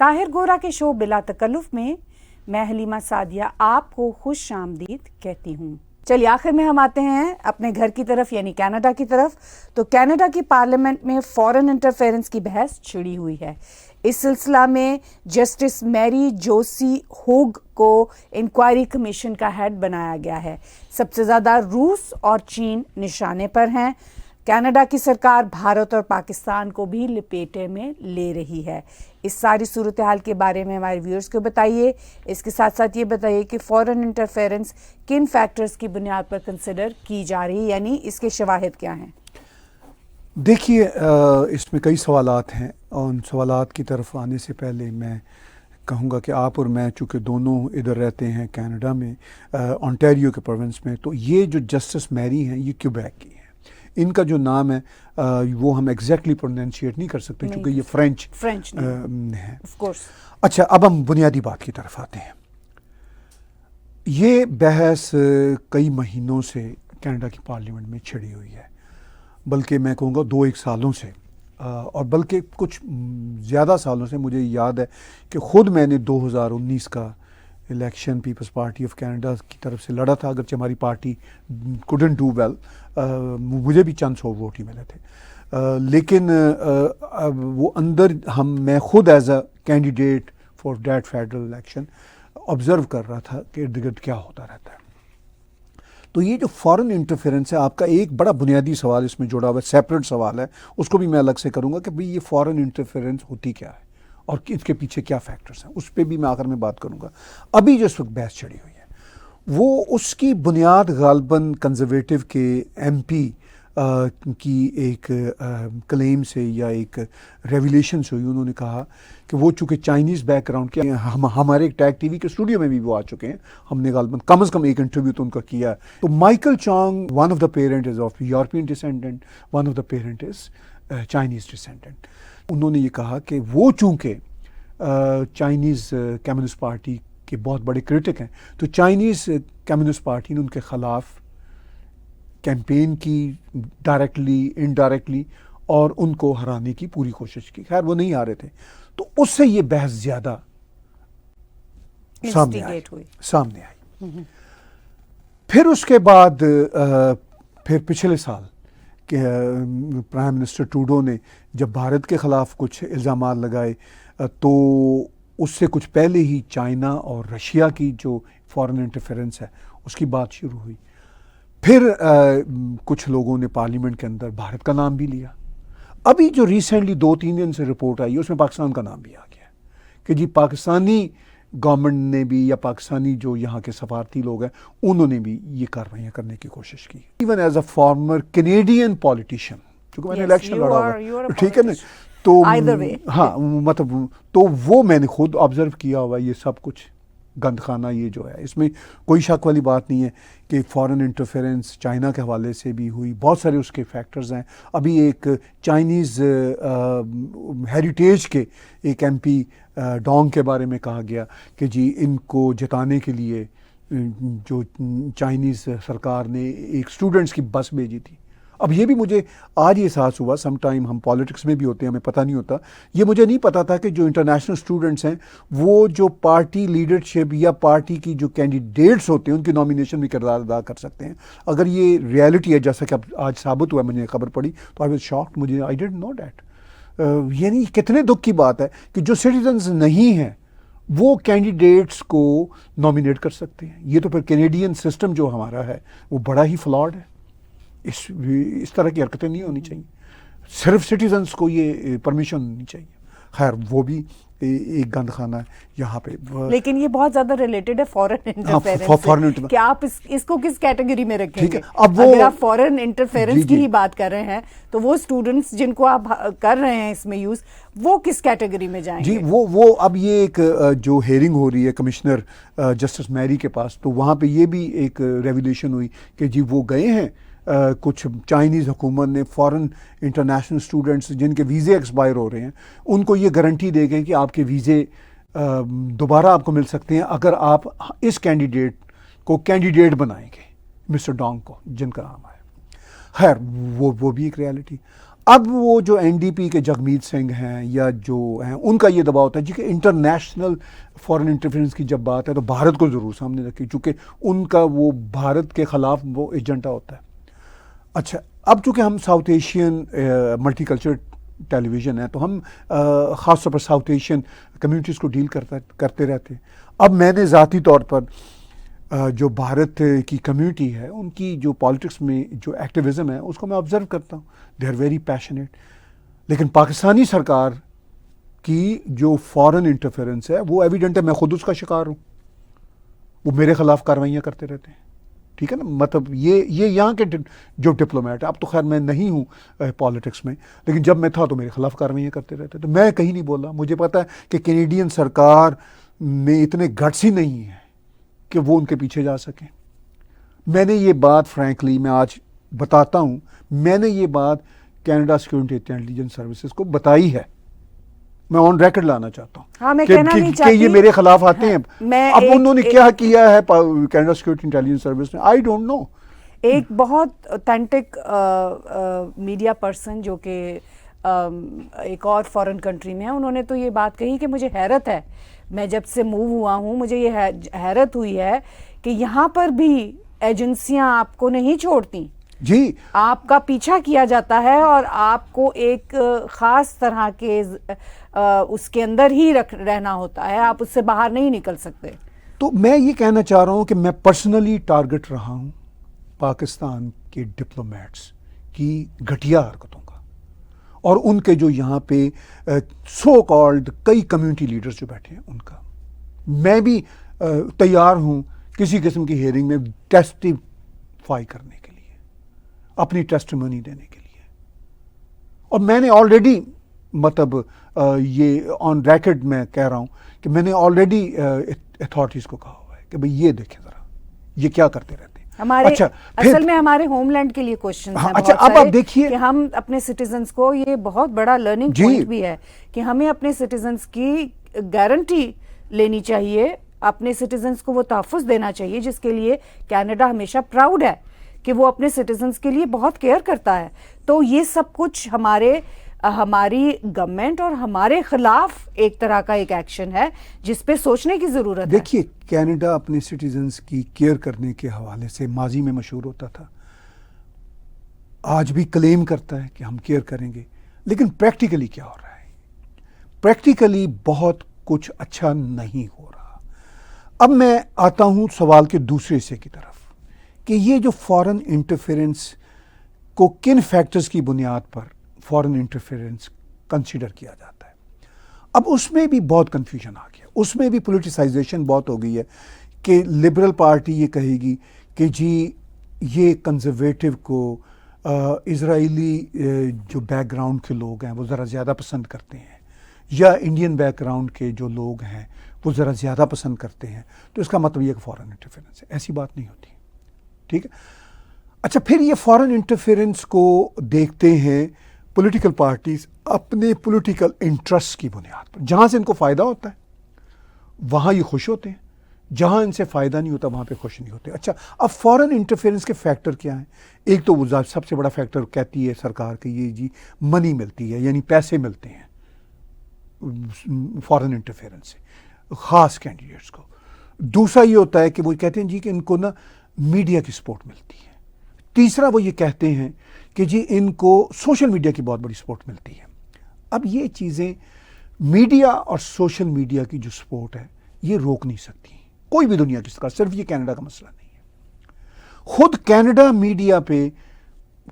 طاہر گورا کے شو بلا تکلف میں میں حلیمہ سعدیہ آپ کو خوش آمدید کہتی ہوں۔ چلیے آخر میں ہم آتے ہیں اپنے گھر کی طرف یعنی کینیڈا کی طرف۔ تو کینیڈا کی پارلیمنٹ میں فورن انٹرفیرنس کی بحث چھڑی ہوئی ہے۔ اس سلسلہ میں جسٹس میری جوسی ہوگ کو انکوائری کمیشن کا ہیڈ بنایا گیا ہے۔ سب سے زیادہ روس اور چین نشانے پر ہیں۔ کینیڈا کی سرکار بھارت اور پاکستان کو بھی لپیٹے میں لے رہی ہے۔ اس ساری صورتحال کے بارے میں ہمارے ویورز کو بتائیے۔ اس کے ساتھ ساتھ یہ بتائیے کہ فورن انٹرفیرنس کن فیکٹرز کی بنیاد پر کنسیڈر کی جا رہی ہے، یعنی اس کے شواہد کیا ہیں؟ دیکھیے اس میں کئی سوالات ہیں، اور ان سوالات کی طرف آنے سے پہلے میں کہوں گا کہ آپ اور میں چونکہ دونوں ادھر رہتے ہیں کینیڈا میں، انٹیریو کے پروونس میں، تو یہ جو جسٹس میری ہیں یہ کیوبیک کی ہیں۔ ان کا جو نام ہے وہ ہم ایگزیکٹلی پروننشیٹ نہیں کر سکتے کیونکہ یہ فرینچ ہے۔ اچھا، اب ہم بنیادی بات کی طرف آتے ہیں۔ یہ بحث کئی مہینوں سے کینیڈا کی پارلیمنٹ میں چھڑی ہوئی ہے، بلکہ میں کہوں گا 2-1 سالوں سے، اور بلکہ کچھ زیادہ سالوں سے۔ مجھے یاد ہے کہ خود میں نے 2019 کا election People's Party of Canada کی طرف سے لڑا تھا، اگرچہ ہماری پارٹی couldn't do well، مجھے بھی چند 100 ووٹ ہی ملے تھے، لیکن وہ اندر میں خود as a candidate for that federal election observe کر رہا تھا کہ ارد گرد کیا ہوتا رہتا ہے۔ تو یہ جو فورن انٹرفیرنس ہے، آپ کا ایک بڑا بنیادی سوال اس میں جڑا ہوا ہے، سیپریٹ سوال ہے، اس کو بھی میں الگ سے کروں گا کہ بھئی یہ فورن انٹرفیرنس ہوتی کیا ہے اور اس کے پیچھے کیا فیکٹرز ہیں، اس پہ بھی میں آخر میں بات کروں گا۔ ابھی جو اس وقت بحث چڑھی ہوئی ہے وہ اس کی بنیاد غالباً کنزرویٹو کے ایم پی کی ایک کلیم سے یا ایک ریویلیشن سے ہوئی۔ انہوں نے کہا کہ وہ چونکہ چائنیز بیک گراؤنڈ کے، ہمارے ٹیگ ٹی وی کے اسٹوڈیو میں بھی وہ آ چکے ہیں، ہم نے غالباً کم از کم ایک انٹرویو تو ان کا کیا ہے۔ تو Michael Chang, one of the parent is of European descendant, one of the parent is Chinese descendant. انہوں نے یہ کہا کہ وہ چونکہ چائنیز کمیونسٹ پارٹی کے بہت بڑے کرٹک ہیں، تو چائنیز کمیونسٹ پارٹی نے ان کے خلاف کیمپین کی ڈائریکٹلی انڈائریکٹلی، اور ان کو ہرانے کی پوری کوشش کی۔ خیر وہ نہیں آ رہے تھے، تو اس سے یہ بحث زیادہ سامنے آئی۔ پھر اس کے بعد پھر پچھلے سال کہ پرائم منسٹر ٹروڈو نے جب بھارت کے خلاف کچھ الزامات لگائے، تو اس سے کچھ پہلے ہی چائنا اور رشیا کی جو فورن انٹرفیرنس ہے اس کی بات شروع ہوئی۔ پھر کچھ لوگوں نے پارلیمنٹ کے اندر بھارت کا نام بھی لیا۔ ابھی جو ریسنٹلی 2-3 دن سے رپورٹ آئی ہے اس میں پاکستان کا نام بھی آ گیا کہ جی پاکستانی گورنمنٹ نے بھی، یا پاکستانی جو یہاں کے سفارتی لوگ ہیں انہوں نے بھی یہ کارروائیاں کرنے کی کوشش کی۔ Even as a former Canadian politician, چونکہ میں نے الیکشن لڑا ہوا، ٹھیک ہے نا، تو ہاں مطلب تو وہ میں نے خود آبزرو کیا ہوا یہ سب کچھ گند خانہ یہ جو ہے، اس میں کوئی شک والی بات نہیں ہے کہ فورن انٹرفیرنس چائنا کے حوالے سے بھی ہوئی، بہت سارے اس کے فیکٹرز ہیں۔ ابھی ایک چائنیز ہیریٹیج کے ایک ایم پی ڈونگ کے بارے میں کہا گیا کہ جی ان کو جتانے کے لیے جو چائنیز سرکار نے ایک اسٹوڈنٹس کی بس بھیجی تھی۔ اب یہ بھی مجھے آج یہ احساس ہوا، سم ٹائم ہم پالیٹکس میں بھی ہوتے ہیں ہمیں پتہ نہیں ہوتا، یہ مجھے نہیں پتا تھا کہ جو انٹرنیشنل اسٹوڈنٹس ہیں وہ جو پارٹی لیڈرشپ یا پارٹی کی جو کینڈیڈیٹس ہوتے ہیں ان کی نامینیشن بھی کردار ادا کر سکتے ہیں۔ اگر یہ ریئلٹی ہے جیسا کہ اب آج ثابت ہوا، مجھے خبر پڑی تو آئی واز شاکڈ، مجھے آئی ڈڈنٹ نو دیٹ۔ یعنی کتنے دکھ کی بات ہے کہ جو سٹیزنز نہیں ہیں وہ کینڈیڈیٹس کو نامینیٹ کر سکتے ہیں۔ یہ تو پھر کینیڈین سسٹم جو ہمارا ہے وہ بڑا ہی فلاڈ ہے، اس طرح کی حرکتیں نہیں ہونی چاہیے، صرف سٹیزنز کو یہ پرمیشن ہونی چاہیے۔ خیر وہ بھی ایک گند خانہ ہے یہاں پہ، لیکن یہ بہت زیادہ ریلیٹڈ ہے فورن انٹرفیرنس سے کہ آپ اس کو کس کیٹیگری میں رکھیں گے۔ اگر آپ فورن انٹرفیرنس کی ہی بات کر رہے ہیں تو وہ اسٹوڈنٹس جن کو آپ کر رہے ہیں اس میں یوز، وہ کس کیٹیگری میں جائیں گے؟ جی وہ اب یہ ایک جو ہیئرنگ ہو رہی ہے کمشنر جسٹس میری کے پاس، تو وہاں پہ یہ بھی ایک ریویلیشن ہوئی کہ جی وہ گئے ہیں کچھ چائنیز حکومت نے فورن انٹرنیشنل اسٹوڈنٹس جن کے ویزے ایکسپائر ہو رہے ہیں ان کو یہ گارنٹی دے گئے کہ آپ کے ویزے دوبارہ آپ کو مل سکتے ہیں اگر آپ اس کینڈیڈیٹ کو کینڈیڈیٹ بنائیں گے، مسٹر ڈونگ کو جن کا نام ہے۔ خیر وہ بھی ایک ریالٹی۔ اب وہ جو این ڈی پی کے جگمیت سنگھ ہیں یا جو ہیں ان کا یہ دباؤ ہوتا ہے جی کہ انٹرنیشنل فارن انٹرفیئرنس کی جب بات ہے تو بھارت کو ضرور سامنے رکھیں چونکہ ان کا وہ بھارت کے خلاف وہ ایجنڈا ہوتا ہے. اچھا اب چونکہ ہم ساؤتھ ایشین ملٹی کلچر ٹیلی ویژن ہے تو ہم خاص طور پر ساؤتھ ایشین کمیونٹیز کو ڈیل کرتے رہتے ہیں. اب میں نے ذاتی طور پر جو بھارت کی کمیونٹی ہے ان کی جو پالیٹکس میں جو ایکٹیویزم ہے اس کو میں آبزرو کرتا ہوں. They are very passionate. لیکن پاکستانی سرکار کی جو فارن انٹرفیئرنس ہے وہ ایویڈنٹ ہے. میں خود اس کا شکار ہوں. وہ میرے خلاف کاروائیاں کرتے رہتے ہیں. ٹھیک ہے نا. مطلب یہ یہاں کے جو ڈپلومیٹ ہے, اب تو خیر میں نہیں ہوں پالیٹکس میں, لیکن جب میں تھا تو میرے خلاف کاروائیاں کرتے رہتے. تو میں کہیں نہیں بولا. مجھے پتا ہے کہ کینیڈین سرکار میں اتنے گٹس ہی نہیں ہیں کہ وہ ان کے پیچھے جا سکیں. میں نے یہ بات فرینکلی میں آج بتاتا ہوں, میں نے یہ بات کینیڈا سیکورٹی انٹیلیجنس سروسز کو بتائی ہے. میں آن ریکارڈ لانا چاہتا ہوں. ہاں, میں کہنا نہیں چاہتی کہ یہ میرے خلاف آتے ہیں. اب انہوں نے کیا کیا ہے کینیڈا سیکورٹی انٹیلیجنس سروس نے, آئی ڈونٹ نو. ایک بہت اوتھینٹک میڈیا پرسن جو کہ ایک اور فارن کنٹری میں ہے, انہوں نے تو یہ بات کہی کہ مجھے حیرت ہے, میں جب سے موو ہوا ہوں مجھے یہ حیرت ہوئی ہے کہ یہاں پر بھی ایجنسیاں آپ کو نہیں چھوڑتی. جی, آپ کا پیچھا کیا جاتا ہے اور آپ کو ایک خاص طرح کے اس کے اندر ہی رہنا ہوتا ہے, آپ اس سے باہر نہیں نکل سکتے. تو میں یہ کہنا چاہ رہا ہوں کہ میں پرسنلی ٹارگٹ رہا ہوں پاکستان کے ڈپلومیٹس کی گھٹیا حرکتوں کا, اور ان کے جو یہاں پہ سو کالڈ کئی کمیونٹی لیڈرز جو بیٹھے ہیں ان کا. میں بھی تیار ہوں کسی قسم کی ہیئرنگ میں ٹیسٹیفائی کرنے کے لیے, اپنی ٹیسٹیمونی دینے کے لیے. اور میں نے آلریڈی مطلب یہ آن ریکارڈ میں کہہ رہا ہوں کہ میں نے آلریڈی اتھارٹیز کو کہا ہوا ہے کہ بھئی یہ دیکھیں ذرا یہ کیا کرتے رہتے ہیں. ہمارے اصل میں ہمارے ہوم لینڈ کے لیے کوشچنز ہیں اچھا, اب آپ دیکھیے کہ ہم اپنے سٹیزنز کو, یہ بہت بڑا لرننگ پوائنٹ بھی ہے کہ ہمیں اپنے سٹیزنز کی گارنٹی لینی چاہیے, اپنے سٹیزنز کو وہ تحفظ دینا چاہیے جس کے لیے کینیڈا ہمیشہ پراؤڈ ہے کہ وہ اپنے سٹیزنز کے لیے بہت کیئر کرتا ہے. تو یہ سب کچھ ہماری گورنمنٹ اور ہمارے خلاف ایک طرح کا ایک ایکشن ہے جس پہ سوچنے کی ضرورت ہے. دیکھیے کینیڈا اپنے سٹیزنز کی کیئر کرنے کے حوالے سے ماضی میں مشہور ہوتا تھا, آج بھی کلیم کرتا ہے کہ ہم کیئر کریں گے, لیکن پریکٹیکلی کیا ہو رہا ہے؟ پریکٹیکلی بہت کچھ اچھا نہیں ہو رہا. اب میں آتا ہوں سوال کے دوسرے حصے کی طرف کہ یہ جو فارن انٹرفیئرنس کو کن فیکٹرز کی بنیاد پر فارن انٹرفیئرنس کنسیڈر کیا جاتا ہے. اب اس میں بھی بہت کنفیوژن آ گیا, اس میں بھی پولیٹیسائزیشن بہت ہو گئی ہے کہ لبرل پارٹی یہ کہے گی کہ جی یہ کنزرویٹو کو اسرائیلی جو بیک گراؤنڈ کے لوگ ہیں وہ ذرا زیادہ پسند کرتے ہیں, یا انڈین بیک گراؤنڈ کے جو لوگ ہیں وہ ذرا زیادہ پسند کرتے ہیں, تو اس کا مطلب یہ کہ فارن انٹرفیئرنس ہے. ایسی بات نہیں ہوتی. ٹھیک ہے. اچھا, پھر یہ فارن انٹرفیئرنس کو دیکھتے ہیں پولیٹیکل پارٹیز اپنے پولیٹیکل انٹرسٹ کی بنیاد پر. جہاں سے ان کو فائدہ ہوتا ہے وہاں یہ خوش ہوتے ہیں, جہاں ان سے فائدہ نہیں ہوتا وہاں پہ خوش نہیں ہوتے. اچھا, اب فارن انٹرفیئرنس کے فیکٹر کیا ہیں؟ ایک تو وہ سب سے بڑا فیکٹر کہتی ہے سرکار کہ یہ جی منی ملتی ہے, یعنی پیسے ملتے ہیں فارن انٹرفیئرنس سے خاص کینڈیڈیٹس کو. دوسرا یہ ہوتا ہے کہ وہ کہتے ہیں جی کہ ان کو نا میڈیا کی سپورٹ ملتی ہے. تیسرا وہ یہ کہتے ہیں کہ جی ان کو سوشل میڈیا کی بہت بڑی سپورٹ ملتی ہے. اب یہ چیزیں میڈیا اور سوشل میڈیا کی جو سپورٹ ہے یہ روک نہیں سکتی کوئی بھی دنیا کی سرکار, صرف یہ کینیڈا کا مسئلہ نہیں ہے. خود کینیڈا میڈیا پہ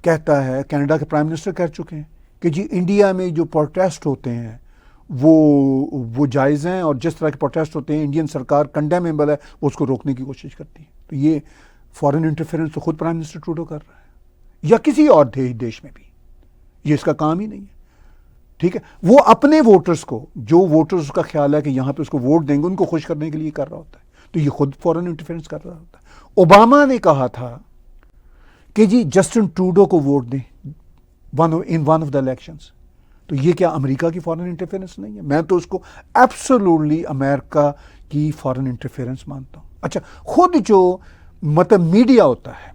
کہتا ہے, کینیڈا کے پرائم منسٹر کہہ چکے ہیں کہ جی انڈیا میں جو پروٹیسٹ ہوتے ہیں وہ جائز ہیں, اور جس طرح کے پروٹیسٹ ہوتے ہیں انڈین سرکار کنڈیمیبل ہے, وہ اس کو روکنے کی کوشش کرتی ہے. تو یہ فارن انٹرفیئرنس تو خود پرائم منسٹر ٹروڈو کر رہا ہے, یا کسی اور دیش میں بھی, یہ اس کا کام ہی نہیں ہے. ٹھیک ہے, وہ اپنے ووٹرز کو, جو ووٹرز کا خیال ہے کہ یہاں پہ اس کو ووٹ دیں گے, ان کو خوش کرنے کے لیے کر رہا ہوتا ہے. تو یہ خود فارن انٹرفیئرنس کر رہا ہوتا ہے. اوباما نے کہا تھا کہ جی جسٹن ٹروڈو کو ووٹ دیں in one of the elections. تو یہ کیا امریکہ کی فارن انٹرفیئرنس نہیں ہے؟ میں تو اس کو ایبسولوٹلی امریکہ کی فارن انٹرفیئرنس مانتا ہوں. اچھا, خود جو مطلب میڈیا ہوتا ہے,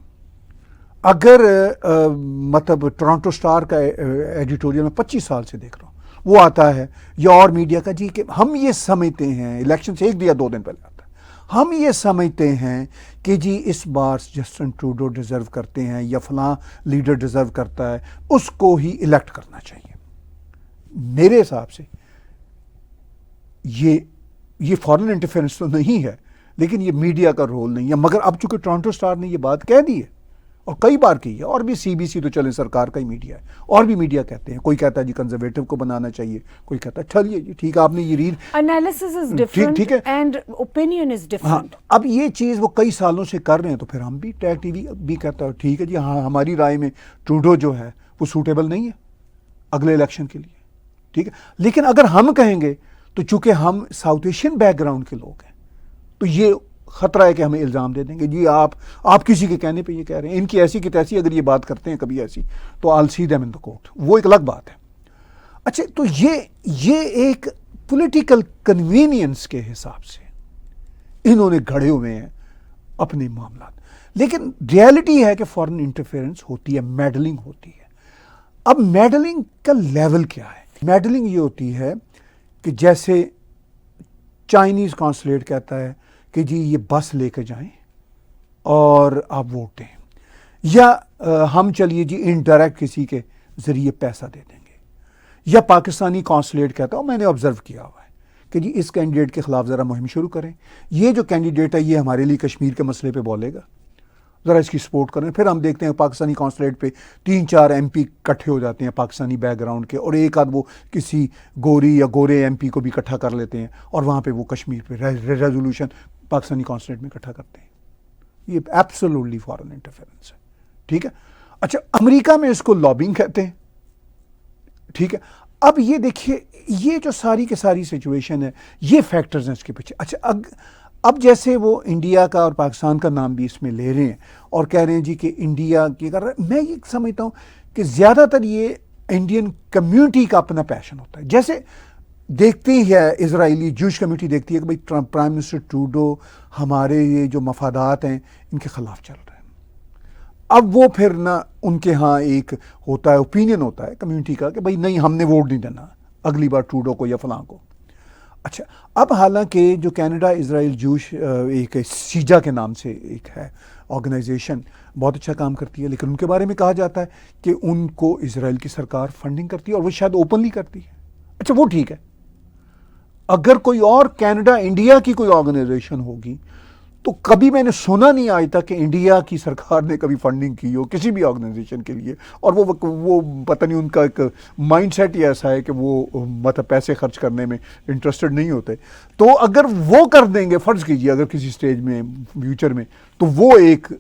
اگر مطلب ٹورانٹو اسٹار کا ایڈیٹوریل میں 25 سال سے دیکھ رہا ہوں، وہ آتا ہے یا اور میڈیا کا جی کہ ہم یہ سمجھتے ہیں، الیکشن سے 1 یا 2 دن پہلے آتا ہے، ہم یہ سمجھتے ہیں کہ جی اس بار جسٹن ٹروڈو ڈیزرو کرتے ہیں یا فلاں لیڈر ڈیزرو کرتا ہے، اس کو ہی الیکٹ کرنا چاہیے۔ میرے حساب سے یہ فارن انٹرفیئرنس تو نہیں ہے، لیکن یہ میڈیا کا رول نہیں ہے۔ مگر اب چونکہ ٹورانٹو اسٹار نے یہ بات کہہ دی ہے اور کئی بار کی ہے، اور بھی سی بی سی تو چلے سرکار کا ہی میڈیا ہے، اور بھی میڈیا کہتے ہیں، کوئی کہتا ہے جی کنزرویٹو کو بنانا چاہیے، کوئی کہتا ہے چلیے جی ٹھیک ہے آپ نے یہ ریڈ انالیسس از ڈفرنٹ ٹھیک ہے اینڈ اوپینین از ہاں، ڈفرنٹ۔ اب یہ چیز وہ کئی سالوں سے کر رہے ہیں، تو پھر ہم بھی ٹیگ ٹی وی بھی کہتا ہے ٹھیک ہے جی ہاں ہماری رائے میں ٹروڈو جو ہے وہ سوٹیبل نہیں ہے اگلے الیکشن کے لیے، ٹھیک ہے۔ لیکن اگر ہم کہیں گے تو چونکہ ہم ساؤتھ ایشین بیک گراؤنڈ کے لوگ ہیں تو یہ خطرہ ہے کہ ہمیں الزام دے دیں گے جی آپ کسی کے کہنے پہ یہ کہہ رہے ہیں، ان کی ایسی کی تیسی اگر یہ بات کرتے ہیں کبھی ایسی تو I'll see them in the court، وہ ایک الگ بات ہے۔ اچھا تو یہ ایک پولیٹیکل کنوینئنس کے حساب سے انہوں نے گھڑے ہوئے ہیں اپنے معاملات، لیکن ریئلٹی ہے کہ فارن انٹرفیئرنس ہوتی ہے، میڈلنگ ہوتی ہے۔ اب میڈلنگ کا لیول کیا ہے؟ میڈلنگ یہ ہوتی ہے کہ جیسے چائنیز کانسولیٹ کہتا ہے کہ جی یہ بس لے کے جائیں اور آپ ووٹ دیں، یا ہم چلیے جی انڈائریکٹ کسی کے ذریعے پیسہ دے دیں گے، یا پاکستانی کانسولیٹ کہتا ہے میں نے آبزرو کیا ہوا ہے کہ جی اس کینڈیڈیٹ کے خلاف ذرا مہم شروع کریں، یہ جو کینڈیڈیٹ ہے یہ ہمارے لیے کشمیر کے مسئلے پہ بولے گا، ذرا اس کی سپورٹ کریں۔ پھر ہم دیکھتے ہیں پاکستانی کانسولیٹ پہ 3-4 ایم پی اکٹھے ہو جاتے ہیں پاکستانی بیک گراؤنڈ کے، اور ایک آدھ وہ کسی گوری یا گورے ایم پی کو بھی اکٹھا کر لیتے ہیں، اور وہاں پہ وہ کشمیر پہ ریزولوشن پاکستانی کانسولیٹ میں اکٹھا کرتے ہیں۔ یہ ایبسولوٹلی فارن انٹرفیئرنس ہے، ٹھیک ہے۔ اچھا امریکہ میں اس کو لابنگ کہتے ہیں، ٹھیک ہے۔ اب یہ دیکھیے یہ جو ساری کی ساری سچویشن ہے، یہ فیکٹرز ہیں اس کے پیچھے۔ اچھا اب جیسے وہ انڈیا کا اور پاکستان کا نام بھی اس میں لے رہے ہیں اور کہہ رہے ہیں جی کہ انڈیا کی کر رہا ہے، میں یہ سمجھتا ہوں کہ زیادہ تر یہ انڈین کمیونٹی کا اپنا پیشن ہوتا ہے۔ جیسے دیکھتے ہی ہے اسرائیلی جوش کمیونٹی دیکھتی ہے کہ بھائی پرائم منسٹر ٹروڈو ہمارے یہ جو مفادات ہیں ان کے خلاف چل رہے ہیں، اب وہ پھر نہ ان کے ہاں ایک ہوتا ہے اوپینین ہوتا ہے کمیونٹی کا کہ بھائی نہیں ہم نے ووٹ نہیں دینا اگلی بار ٹروڈو کو یا فلاں کو۔ اچھا اب حالانکہ جو کینیڈا اسرائیل جوش ایک سیجا کے نام سے ایک ہے آرگنائزیشن، بہت اچھا کام کرتی ہے، لیکن ان کے بارے میں کہا جاتا ہے کہ ان کو اسرائیل کی سرکار فنڈنگ کرتی ہے اور وہ شاید اوپنلی کرتی ہے۔ اچھا وہ ٹھیک ہے، اگر کوئی اور کینیڈا انڈیا کی کوئی آرگنائزیشن ہوگی تو کبھی میں نے سنا نہیں آج تک کہ انڈیا کی سرکار نے کبھی فنڈنگ کی ہو کسی بھی آرگنائزیشن کے لیے، اور وہ پتہ نہیں ان کا ایک مائنڈ سیٹ ہی ایسا ہے کہ وہ مطلب پیسے خرچ کرنے میں انٹرسٹڈ نہیں ہوتے۔ تو اگر وہ کر دیں گے، فرض کیجئے اگر کسی سٹیج میں فیوچر میں، تو وہ ایک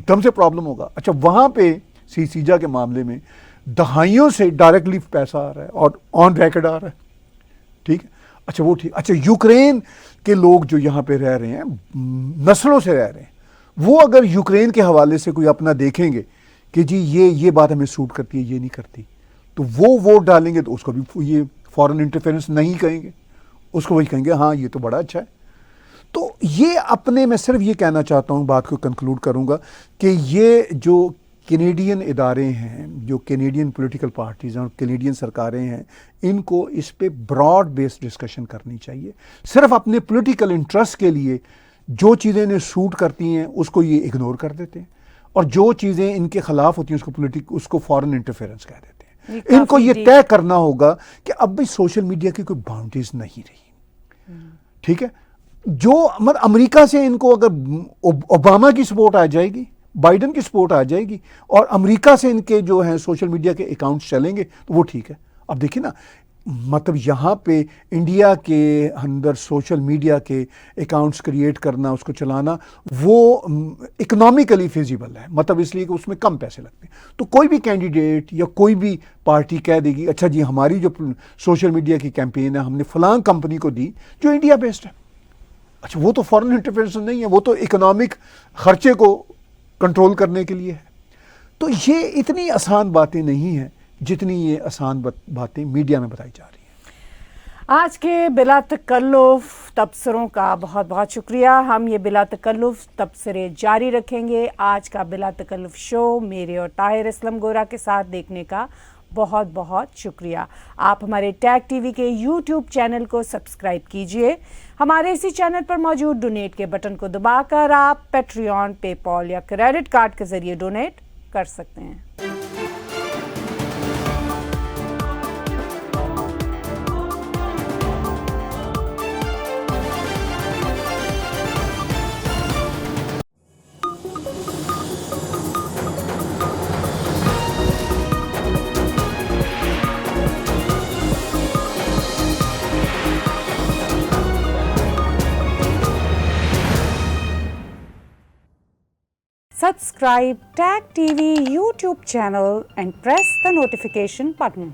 دم سے پرابلم ہوگا۔ اچھا وہاں پہ سیجا کے معاملے میں دہائیوں سے ڈائریکٹلی پیسہ آ رہا ہے اور آن ریکارڈ آ رہا ہے، ٹھیک ہے۔ اچھا وہ ٹھیک۔ اچھا یوکرین کے لوگ جو یہاں پہ رہ رہے ہیں، نسلوں سے رہ رہے ہیں، وہ اگر یوکرین کے حوالے سے کوئی اپنا دیکھیں گے کہ جی یہ بات ہمیں سوٹ کرتی ہے یہ نہیں کرتی، تو وہ ووٹ ڈالیں گے تو اس کو بھی یہ فارن انٹرفیئرنس نہیں کہیں گے، اس کو وہی کہیں گے ہاں یہ تو بڑا اچھا ہے۔ تو یہ اپنے میں صرف یہ کہنا چاہتا ہوں، بات کو کنکلوڈ کروں گا کہ یہ جو کینیڈین ادارے ہیں، جو کینیڈین پولیٹیکل پارٹیز ہیں اور کینیڈین سرکاریں ہیں، ان کو اس پہ براڈ بیس ڈسکشن کرنی چاہیے۔ صرف اپنے پولیٹیکل انٹرسٹ کے لیے جو چیزیں انہیں سوٹ کرتی ہیں اس کو یہ اگنور کر دیتے ہیں، اور جو چیزیں ان کے خلاف ہوتی ہیں اس کو فارن انٹرفیئرنس کہہ دیتے ہیں۔ ان کو یہ طے کرنا ہوگا کہ اب بھی سوشل میڈیا کی کوئی باؤنڈریز نہیں رہی، ٹھیک ہے۔ جو مطلب امریکہ سے ان کو اگر اوباما کی سپورٹ آ جائے گی، بائیڈن کی سپورٹ آ جائے گی، اور امریکہ سے ان کے جو ہیں سوشل میڈیا کے اکاؤنٹس چلیں گے تو وہ ٹھیک ہے۔ اب دیکھیں نا مطلب یہاں پہ انڈیا کے اندر سوشل میڈیا کے اکاؤنٹس کریٹ کرنا، اس کو چلانا، وہ اکنامکلی فیزیبل ہے، مطلب اس لیے کہ اس میں کم پیسے لگتے ہیں۔ تو کوئی بھی کینڈیڈیٹ یا کوئی بھی پارٹی کہہ دے گی اچھا جی ہماری جو سوشل میڈیا کی کیمپین ہے ہم نے فلاں کمپنی کو دی جو انڈیا بیسڈ ہے، اچھا وہ تو فارن انٹرفیئرنس نہیں ہے، وہ تو اکنامک خرچے کو کنٹرول کرنے کے لیے ہے۔ تو یہ اتنی آسان باتیں نہیں ہیں جتنی یہ آسان باتیں میڈیا میں بتائی جا رہی ہیں۔ آج کے بلا تکلف تبصروں کا بہت بہت شکریہ. ہم یہ بلا تکلف تبصرے جاری رکھیں گے. آج کا بلا تکلف شو میرے اور طاہر اسلم گورا کے ساتھ دیکھنے کا بہت بہت شکریہ. آپ ہمارے ٹیگ ٹی وی کے یوٹیوب چینل کو سبسکرائب کیجئے. ہمارے اسی چینل پر موجود ڈونیٹ کے بٹن کو دبا کر آپ پیٹریون، پے پال یا کریڈٹ کارڈ کے ذریعے ڈونیٹ کر سکتے ہیں. Subscribe Tag TV YouTube channel and press the notification button.